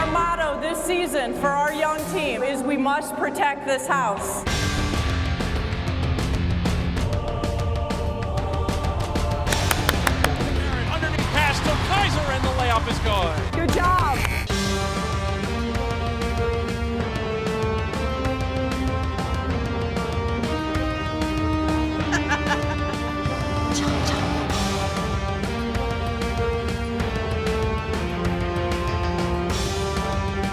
Our motto this season for our young team is we must protect this house. Underneath pass to Kaiser, and the layup is good. Good job.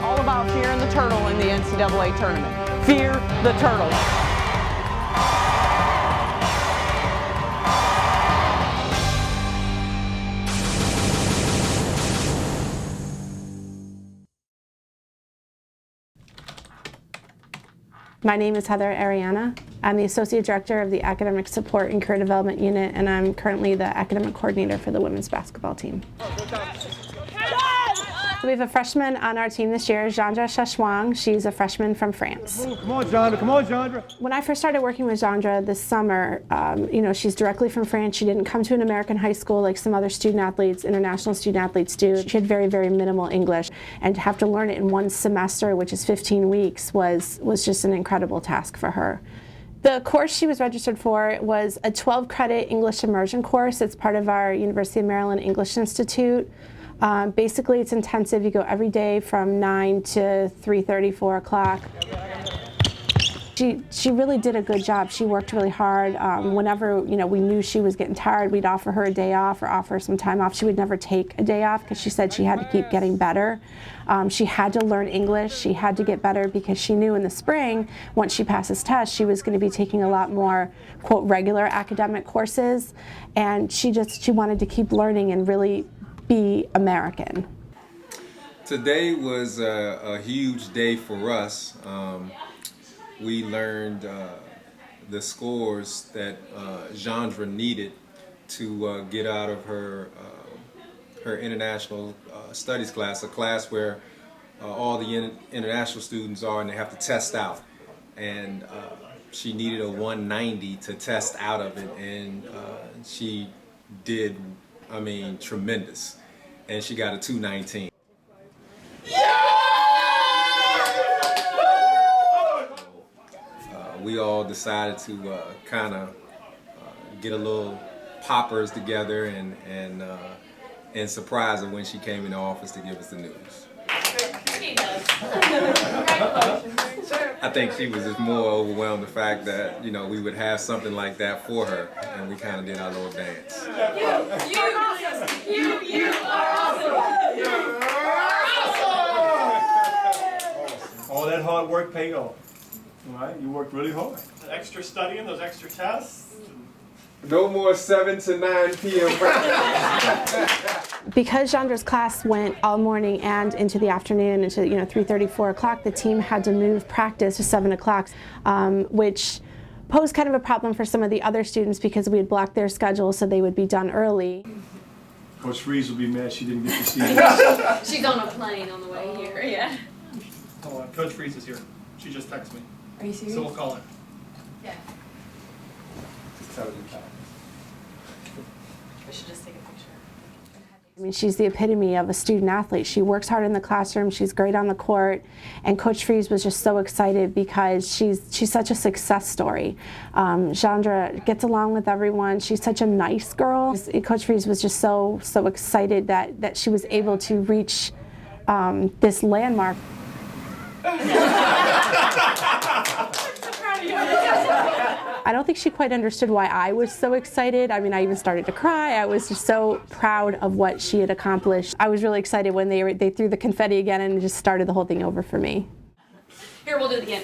All about fearing the turtle in the NCAA tournament. Fear the turtle. My name is Heather Ariana. I'm the Associate Director of the Academic Support and Career Development Unit, and I'm currently the Academic Coordinator for the women's basketball team. So we have a freshman on our team this year, Jandra Shashwang. She's a freshman from France. Come on, Jandra. Come on, Jandra. When I first started working with Jandra this summer, she's directly from France. She didn't come to an American high school like some other student athletes, international student athletes do. She had very, very minimal English, and to have to learn it in one semester, which is 15 weeks, was just an incredible task for her. The course she was registered for was a 12-credit English immersion course. It's part of our University of Maryland English Institute. Basically, it's intensive. You go every day from 9 to 3:30, 4 o'clock. She really did a good job. She worked really hard. Whenever we knew she was getting tired, we'd offer her a day off or offer her some time off. She would never take a day off because she said she had to keep getting better. She had to learn English. She had to get better because she knew in the spring, once she passes tests, she was going to be taking a lot more, quote, regular academic courses. And she wanted to keep learning and really be American. Today was a huge day for us. We learned the scores that Jandra needed to get out of her international studies class, a class where all the international students are and they have to test out. And she needed a 190 to test out of it, and she did, tremendous. And she got a 219. We all decided to kind of get a little poppers together and surprise her when she came in the office to give us the news. I think she was just more overwhelmed the fact that we would have something like that for her, and we kind of did our little dance. You are awesome. You're awesome. All that hard work paid off. All right, you worked really hard. The extra studying, those extra tests. No more 7 to 9 p.m. practice. Because Jandra's class went all morning and into the afternoon, into 3:30, 4 o'clock, the team had to move practice to 7 o'clock, which posed kind of a problem for some of the other students because we had blocked their schedule so they would be done early. Coach Freeze will be mad she didn't get to see you. She's on a plane on the way here, yeah. Hold on, Coach Freeze is here. She just texted me. Are you serious? So we'll call her. Yeah. Just tell her to come. We should just take a picture. I mean, she's the epitome of a student athlete. She works hard in the classroom, she's great on the court, and Coach Freeze was just so excited because she's such a success story. Jandra gets along with everyone. She's such a nice girl. Coach Freeze was just so excited that she was able to reach this landmark. I don't think she quite understood why I was so excited. I mean, I even started to cry. I was just so proud of what she had accomplished. I was really excited when they threw the confetti again and just started the whole thing over for me. Here, we'll do it again.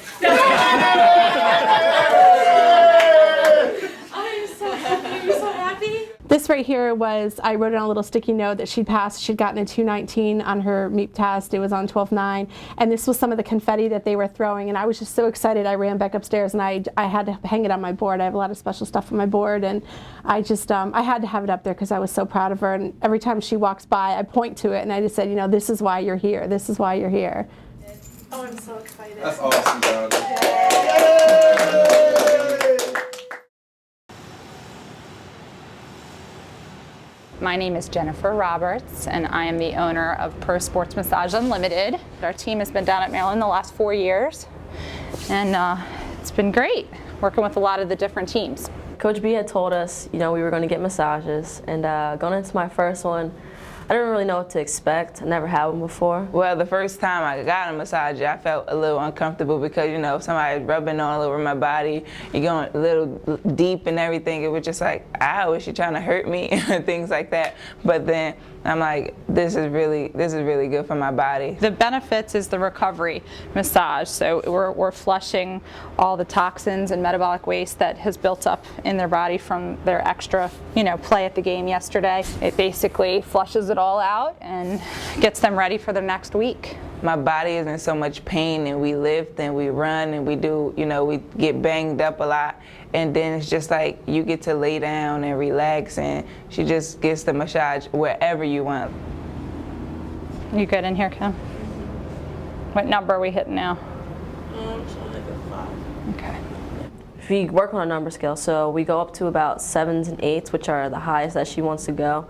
I'm so happy. You're so happy. This right here was, I wrote it on a little sticky note that she'd passed. She'd gotten a 219 on her MEP test. It was on 12-9. And this was some of the confetti that they were throwing. And I was just so excited. I ran back upstairs and I had to hang it on my board. I have a lot of special stuff on my board. And I just, I had to have it up there because I was so proud of her. And every time she walks by, I point to it and I just said, this is why you're here. This is why you're here. Oh, I'm so excited. That's awesome, Jandra. My name is Jennifer Roberts, and I am the owner of Pro Sports Massage Unlimited. Our team has been down at Maryland the last 4 years, and it's been great working with a lot of the different teams. Coach B had told us, we were going to get massages, and going into my first one, I didn't really know what to expect. I never had one before. Well, the first time I got a massage, I felt a little uncomfortable because, somebody rubbing all over my body, you're going a little deep and everything. It was just like, ow, is she trying to hurt me? And things like that. But then I'm like, this is really good for my body. The benefits is the recovery massage. So we're flushing all the toxins and metabolic waste that has built up in their body from their extra, play at the game yesterday. It basically flushes it all out and gets them ready for the next week. My body is in so much pain, and we lift and we run and we do, we get banged up a lot. And then it's just like you get to lay down and relax, and she just gets the massage wherever you want. You good in here, Kim? What number are we hitting now? Okay. We work on a number scale, so we go up to about 7s and 8s, which are the highest that she wants to go.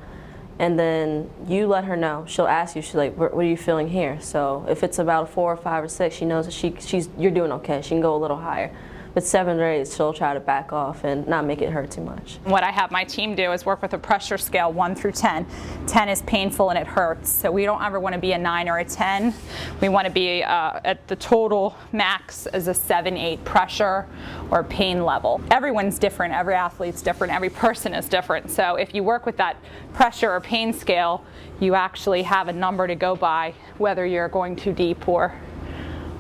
And then you let her know. She'll ask you, she's like, what are you feeling here? So if it's about a 4 or 5 or 6, she knows that you're doing okay. She can go a little higher. But 7 or 8, she'll try to back off and not make it hurt too much. What I have my team do is work with a pressure scale 1 through 10. 10 is painful and it hurts. So we don't ever want to be a 9 or a 10. We want to be at the total max as a 7, 8 pressure or pain level. Everyone's different. Every athlete's different. Every person is different. So if you work with that pressure or pain scale, you actually have a number to go by, whether you're going too deep or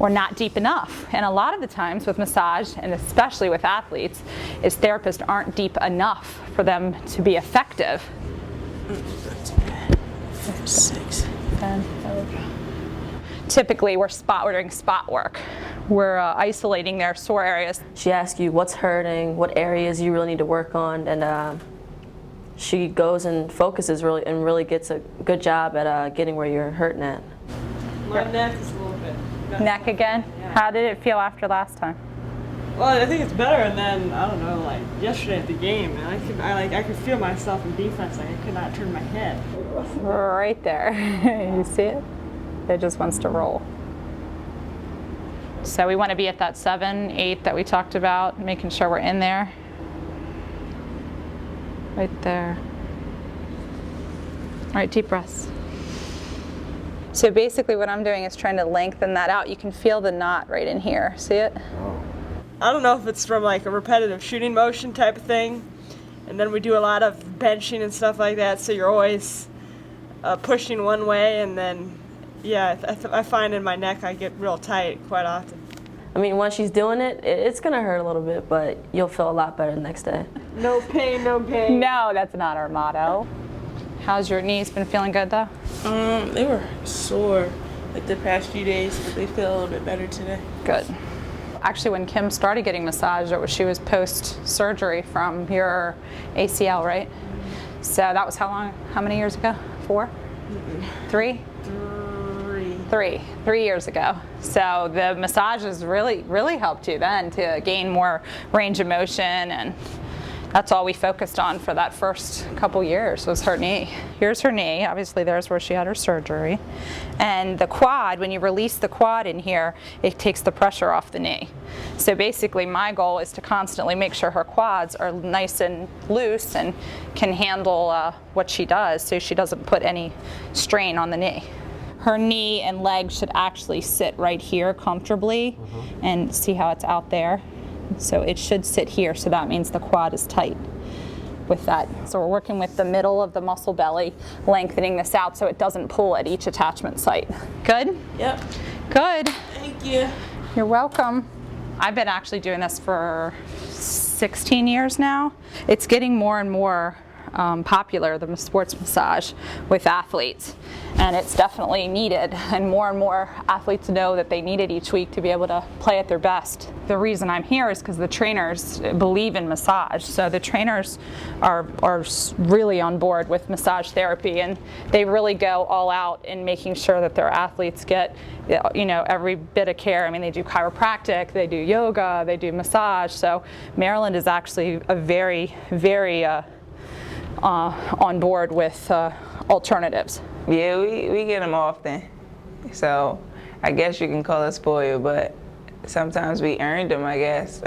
not deep enough. And a lot of the times with massage, and especially with athletes, is therapists aren't deep enough for them to be effective. 6. 10. Typically, we're doing spot work. We're isolating their sore areas. She asks you what's hurting, what areas you really need to work on, and she goes and focuses really gets a good job at getting where you're hurting at. My neck is a little bit. Neck again? Yeah. How did it feel after last time? Well, I think it's better. And then I don't know, like yesterday at the game, and I could feel myself in defense. Like I could not turn my head. Right there. You see it? It just wants to roll. So we want to be at that 7, 8 that we talked about, making sure we're in there. Right there. All right, deep breaths. So basically what I'm doing is trying to lengthen that out. You can feel the knot right in here. See it? I don't know if it's from like a repetitive shooting motion type of thing. And then we do a lot of benching and stuff like that. So you're always pushing one way, and then, yeah, I find in my neck I get real tight quite often. I mean, when she's doing it, it's going to hurt a little bit, but you'll feel a lot better the next day. No pain, no gain. No, that's not our motto. How's your knees been feeling good though? They were sore like the past few days, but they feel a little bit better today. Good. Actually, when Kim started getting massaged, she was post-surgery from your ACL, right? So that was how long? How many years ago? 4? 3? 3 years ago. So the massages really helped you then to gain more range of motion, and that's all we focused on for that first couple years was her knee. Here's her knee. Obviously, there's where she had her surgery. And the quad, when you release the quad in here, it takes the pressure off the knee. So basically, my goal is to constantly make sure her quads are nice and loose and can handle what she does, so she doesn't put any strain on the knee. Her knee and leg should actually sit right here comfortably, and see how it's out there. So it should sit here, so that means the quad is tight with that. So we're working with the middle of the muscle belly, lengthening this out so it doesn't pull at each attachment site. Good? Yep. Good. Thank you. You're welcome. I've been actually doing this for 16 years now. It's getting more and more popular, the sports massage, with athletes. And it's definitely needed, and more athletes know that they need it each week to be able to play at their best. The reason I'm here is because the trainers believe in massage. So the trainers are really on board with massage therapy, and they really go all out in making sure that their athletes get, every bit of care. I mean, they do chiropractic, they do yoga, they do massage. So Maryland is actually a very on board with alternatives. Yeah, we get them often. So I guess you can call us spoiled, but sometimes we earned them, I guess.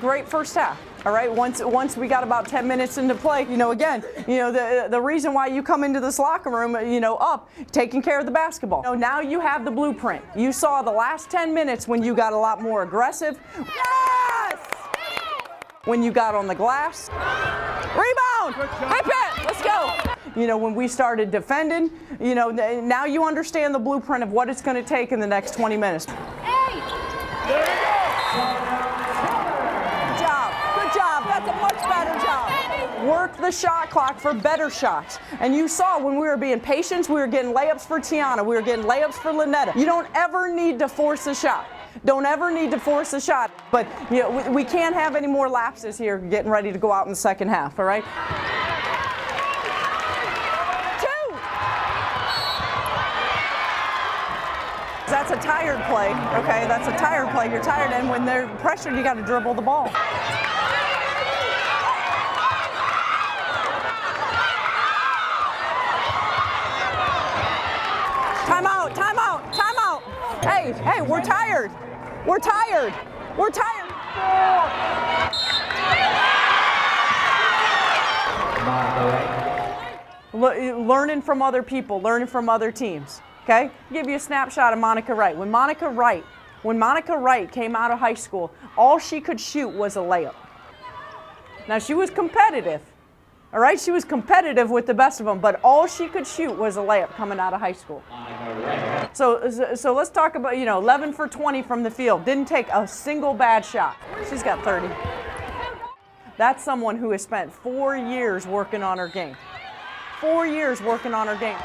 Great first half. All right, once we got about 10 minutes into play, again, the reason why you come into this locker room, up, taking care of the basketball. Now you have the blueprint. You saw the last 10 minutes when you got a lot more aggressive. Yes! When you got on the glass. Rebound! Rip it! Let's go! When we started defending, now you understand the blueprint of what it's going to take in the next 20 minutes. That's a much better job. Work the shot clock for better shots. And you saw when we were being patient, we were getting layups for Tiana, we were getting layups for Lynetta. You don't ever need to force a shot. Don't ever need to force a shot. But we can't have any more lapses here getting ready to go out in the second half, all right? That's a tired play, okay? That's a tired play. You're tired, and when they're pressured, you got to dribble the ball. Timeout, timeout, timeout. Hey, we're tired. We're tired. We're tired. Learning from other people, learning from other teams. Okay? I'll give you a snapshot of Monica Wright. When Monica Wright came out of high school, all she could shoot was a layup. Now she was competitive. All right, she was competitive with the best of them, but all she could shoot was a layup coming out of high school. So let's talk about, 11 for 20 from the field. Didn't take a single bad shot. She's got 30. That's someone who has spent 4 years working on her game. 4 years working on her game.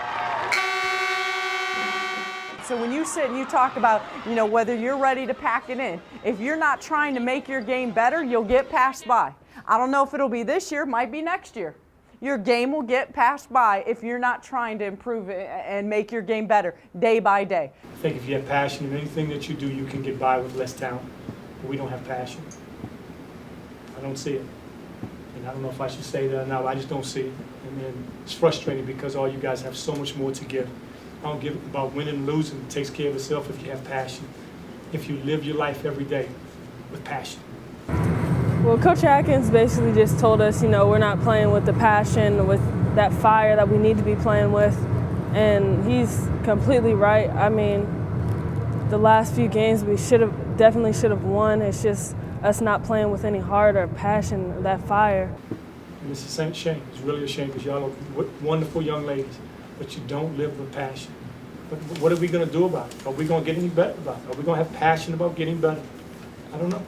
So when you sit and you talk about, whether you're ready to pack it in, if you're not trying to make your game better, you'll get passed by. I don't know if it'll be this year, might be next year. Your game will get passed by if you're not trying to improve it and make your game better day by day. I think if you have passion in anything that you do, you can get by with less talent. But we don't have passion. I don't see it. And I don't know if I should say that or not, but I just don't see it. And it's frustrating because all you guys have so much more to give. I don't give about winning and losing. It takes care of itself if you have passion. If you live your life every day with passion. Well, Coach Atkins basically just told us, we're not playing with the passion, with that fire that we need to be playing with. And he's completely right. I mean, the last few games we definitely should have won. It's just us not playing with any heart or passion, or that fire. And it's a shame. It's really a shame because y'all are wonderful young ladies, but you don't live with passion. But what are we going to do about it? Are we going to get any better about it? Are we going to have passion about getting better? I don't know.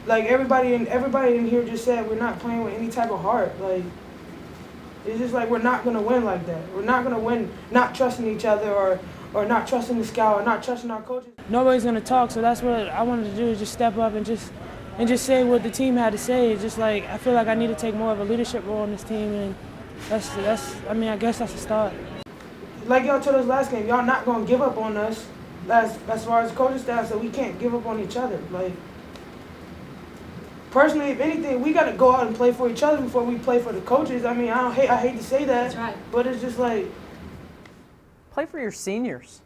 Like everybody in here just said, we're not playing with any type of heart. Like, it's just like we're not gonna win like that. We're not gonna win not trusting each other or not trusting the scout or not trusting our coaches. Nobody's gonna talk, so that's what I wanted to do, is just step up and just say what the team had to say. It's just like I feel like I need to take more of a leadership role in this team, and I guess that's a start. Like y'all told us last game, y'all not gonna give up on us as far as the coaching staff, so we can't give up on each other. Like, personally, if anything, we got to go out and play for each other before we play for the coaches. I mean, I hate to say that, That's right. But it's just like... Play for your seniors.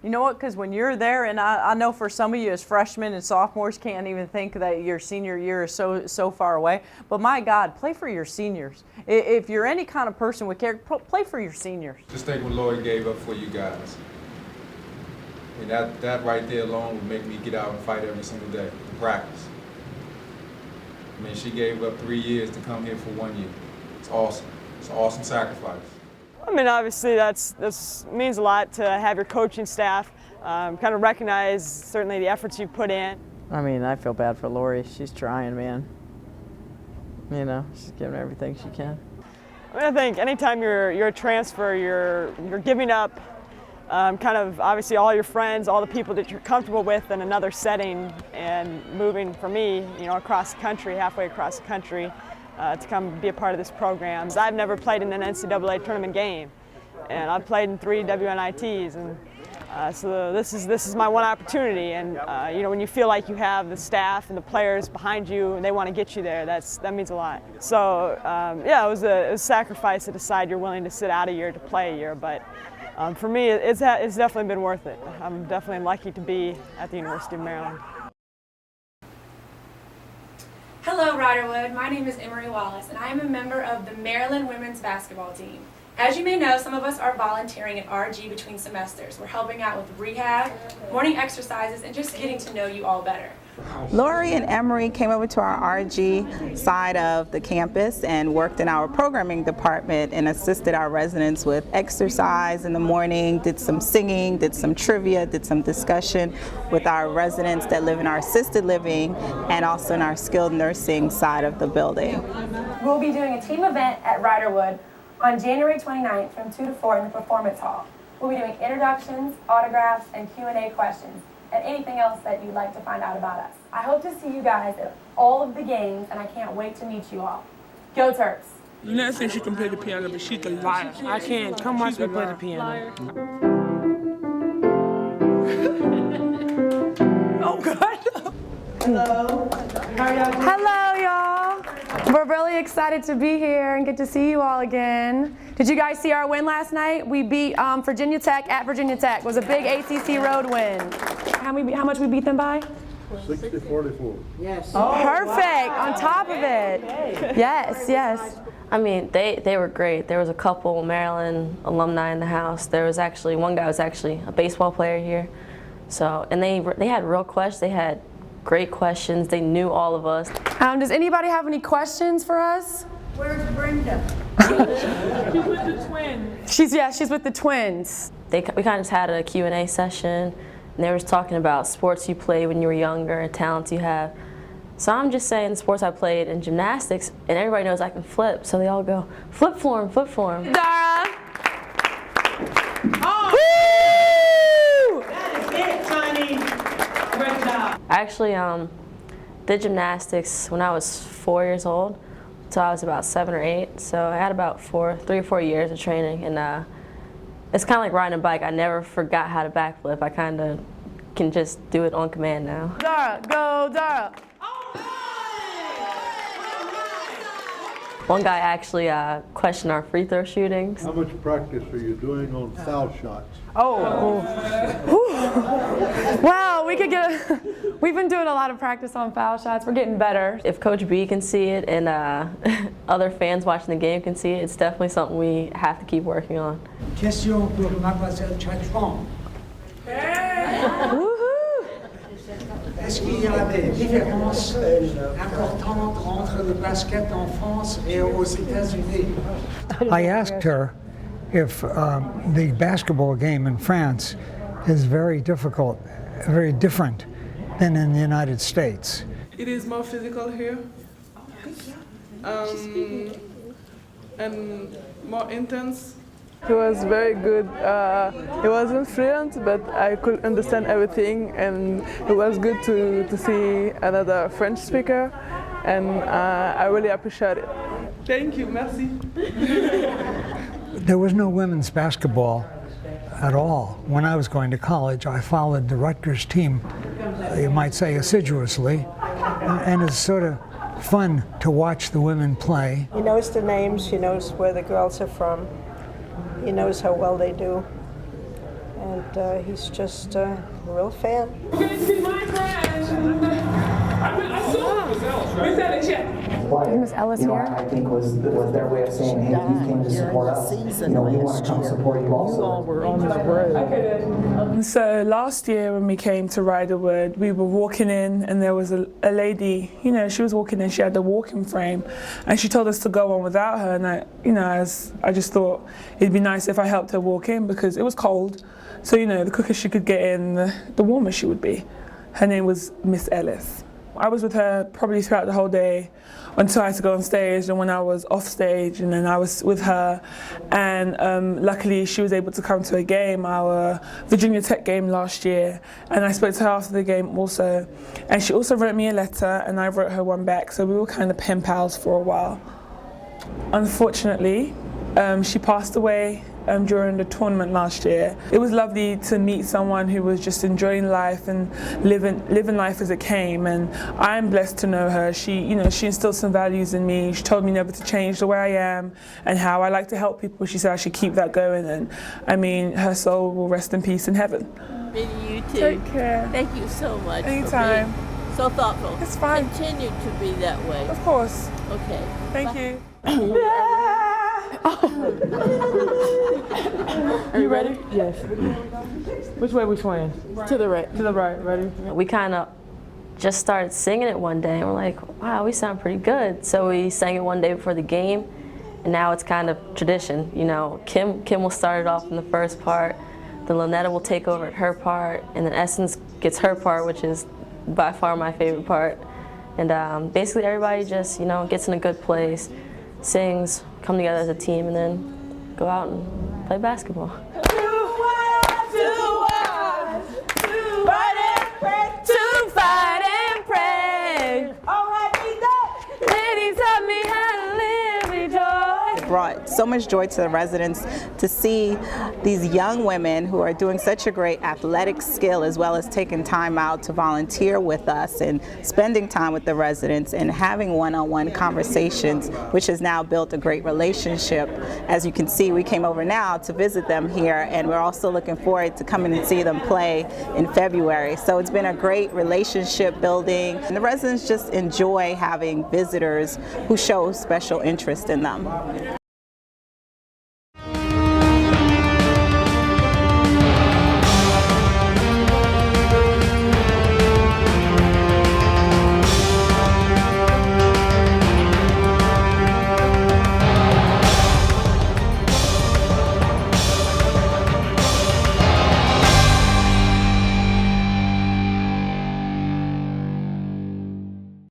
You know what? Because when you're there, and I know for some of you as freshmen and sophomores can't even think that your senior year is so far away. But my God, play for your seniors. If you're any kind of person with character, play for your seniors. Just think what Lori gave up for you guys. I mean, that right there alone would make me get out and fight every single day in practice. I mean, she gave up 3 years to come here for 1 year. It's awesome. It's an awesome sacrifice. I mean, obviously that means a lot to have your coaching staff kind of recognize certainly the efforts you put in. I mean, I feel bad for Lori. She's trying, man. She's giving everything she can. I mean, I think anytime you're a transfer, you're giving up kind of obviously all your friends, all the people that you're comfortable with in another setting, and moving for me, across the country, halfway across the country, to come be a part of this program. I've never played in an NCAA tournament game, and I've played in 3 WNITs, and so this is my one opportunity. And you know, when you feel like you have the staff and the players behind you, and they want to get you there, that means a lot. So yeah, it was a sacrifice to decide you're willing to sit out a year to play a year, but for me, it's definitely been worth it. I'm definitely lucky to be at the University of Maryland. Hello, Riderwood. My name is Emery Wallace, and I am a member of the Maryland women's basketball team. As you may know, some of us are volunteering at RG between semesters. We're helping out with rehab, morning exercises, and just getting to know you all better. Lori and Emery came over to our RG side of the campus and worked in our programming department and assisted our residents with exercise in the morning, did some singing, did some trivia, did some discussion with our residents that live in our assisted living and also in our skilled nursing side of the building. We'll be doing a team event at Riderwood on January 29th from 2 to 4 in the Performance Hall. We'll be doing introductions, autographs, and Q&A questions, and anything else that you'd like to find out about us. I hope to see you guys at all of the games, and I can't wait to meet you all. Go Terps! Lynette thinks she can play the piano, but she's a liar. I can't. Come watch me play the piano. Oh, God. Hello. Hello, y'all. We're really excited to be here and get to see you all again. Did you guys see our win last night? We beat Virginia Tech at Virginia Tech. It was a big ACC road win. How much we beat them by? 60-44. Yes. Oh, perfect. Wow. On top of it. Yes, yes. I mean, they were great. There was a couple Maryland alumni in the house. There was actually, one guy was actually a baseball player here. So, and they had real questions. They had great questions. They knew all of us. Does anybody have any questions for us? Where's Brenda? She's with the twins. She's with the twins. We kind of just had a Q&A session, and they were talking about sports you played when you were younger and talents you have. So I'm just saying the sports I played in gymnastics, and everybody knows I can flip, so they all go, flip for him, flip for him. Dara! Oh! Woo! That is it, Tiny. Great job. I actually did gymnastics when I was 4 years old, so I was about 7 or 8. So I had about 3 or 4 years of training, and it's kind of like riding a bike. I never forgot how to backflip. I kind of can just do it on command now. Dara, go Dara! One guy actually questioned our free throw shootings. How much practice are you doing on foul shots? Oh. Wow, we've been doing a lot of practice on foul shots. We're getting better. If Coach B can see it and other fans watching the game can see it, it's definitely something we have to keep working on. Question pour Mademoiselle Chachron. Est-ce qu'il y a des différences importantes entre le basket en France et aux États-Unis? I asked her if the basketball game in France is very difficult, very different than in the United States. It is more physical here. And more intense. He was very good. He wasn't fluent, but I could understand everything, and it was good to see another French speaker, and I really appreciate it. Thank you, merci. There was no women's basketball at all. When I was going to college, I followed the Rutgers team, you might say assiduously, and it's sort of fun to watch the women play. He knows the names, he knows where the girls are from. He knows how well they do, and he's just a real fan. Is Miss Ellis here? I think was their way of saying, hey, you came to support us. We want to come support you also. You all were on the road. So last year when we came to Riderwood, we were walking in and there was a lady, she was walking in, she had the walking frame, and she told us to go on without her, and I just thought it'd be nice if I helped her walk in because it was cold. So, the quicker she could get in, the warmer she would be. Her name was Miss Ellis. I was with her probably throughout the whole day until I had to go on stage, and when I was off stage, and then I was with her, and luckily she was able to come to a game, our Virginia Tech game last year, and I spoke to her after the game also, and she also wrote me a letter and I wrote her one back, so we were kind of pen pals for a while. Unfortunately, she passed away during the tournament last year. It was lovely to meet someone who was just enjoying life and living life as it came, and I'm blessed to know her. She instilled some values in me. She told me never to change the way I am and how I like to help people. She said I should keep that going, and I mean, her soul will rest in peace in heaven. You too. Take care. Thank you so much. Anytime. For being so thoughtful. It's fine. Continue to be that way. Of course. Okay. Thank you. Are you ready? Yes. Which way we swing? To the right. To the right. Ready? We kind of just started singing it one day, and we're like, wow, we sound pretty good. So we sang it one day before the game, and now it's kind of tradition. You know, Kim will start it off in the first part, then Lynetta will take over at her part, and then Essence gets her part, which is by far my favorite part. And basically everybody just, gets in a good place, sings, come together as a team, and then go out and play basketball. It brought so much joy to the residents to see these young women who are doing such a great athletic skill, as well as taking time out to volunteer with us and spending time with the residents and having one-on-one conversations, which has now built a great relationship. As you can see, we came over now to visit them here, and we're also looking forward to coming and see them play in February. So it's been a great relationship building, and the residents just enjoy having visitors who show special interest in them.